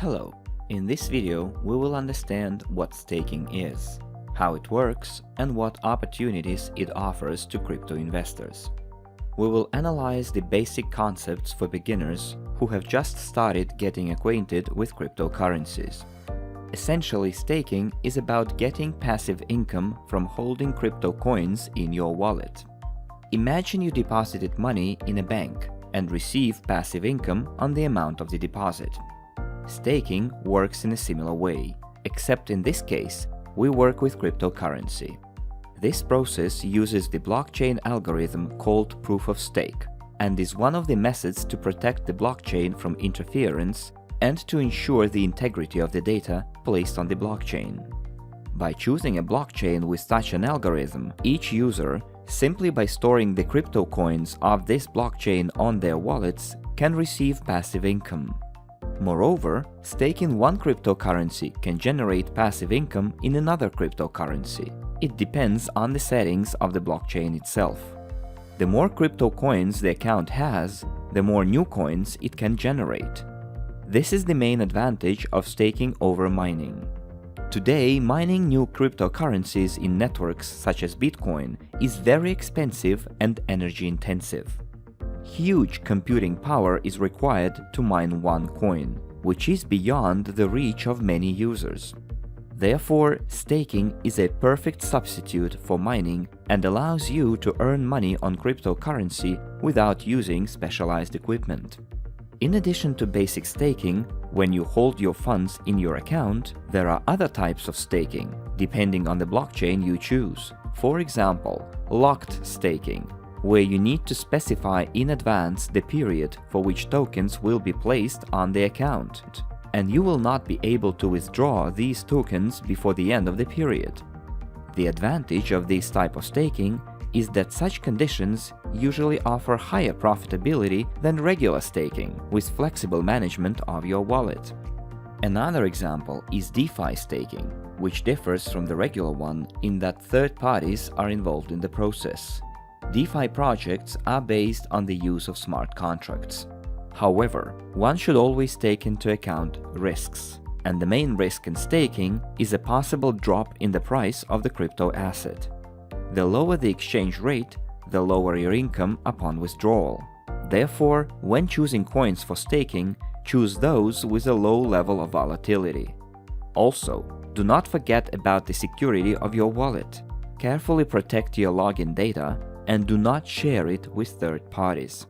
Hello, in this video we will understand what staking is, how it works, and what opportunities it offers to crypto investors. We will analyze the basic concepts for beginners who have just started getting acquainted with cryptocurrencies. Essentially, staking is about getting passive income from holding crypto coins in your wallet. Imagine you deposited money in a bank and receive passive income on the amount of the deposit. Staking works in a similar way, except in this case, we work with cryptocurrency. This process uses the blockchain algorithm called proof of stake, and is one of the methods to protect the blockchain from interference and to ensure the integrity of the data placed on the blockchain. By choosing a blockchain with such an algorithm, each user, simply by storing the crypto coins of this blockchain on their wallets, can receive passive income. Moreover, staking one cryptocurrency can generate passive income in another cryptocurrency. It depends on the settings of the blockchain itself. The more crypto coins the account has, the more new coins it can generate. This is the main advantage of staking over mining. Today, mining new cryptocurrencies in networks such as Bitcoin is very expensive and energy intensive. Huge computing power is required to mine one coin, which is beyond the reach of many users. Therefore, staking is a perfect substitute for mining and allows you to earn money on cryptocurrency without using specialized equipment. In addition to basic staking, when you hold your funds in your account, there are other types of staking, depending on the blockchain you choose. For example, locked staking, where you need to specify in advance the period for which tokens will be placed on the account, and you will not be able to withdraw these tokens before the end of the period. The advantage of this type of staking is that such conditions usually offer higher profitability than regular staking, with flexible management of your wallet. Another example is DeFi staking, which differs from the regular one in that third parties are involved in the process. DeFi projects are based on the use of smart contracts. However, one should always take into account risks, and the main risk in staking is a possible drop in the price of the crypto asset. The lower the exchange rate, the lower your income upon withdrawal. Therefore, when choosing coins for staking, choose those with a low level of volatility. Also, do not forget about the security of your wallet. Carefully protect your login data and do not share it with third parties.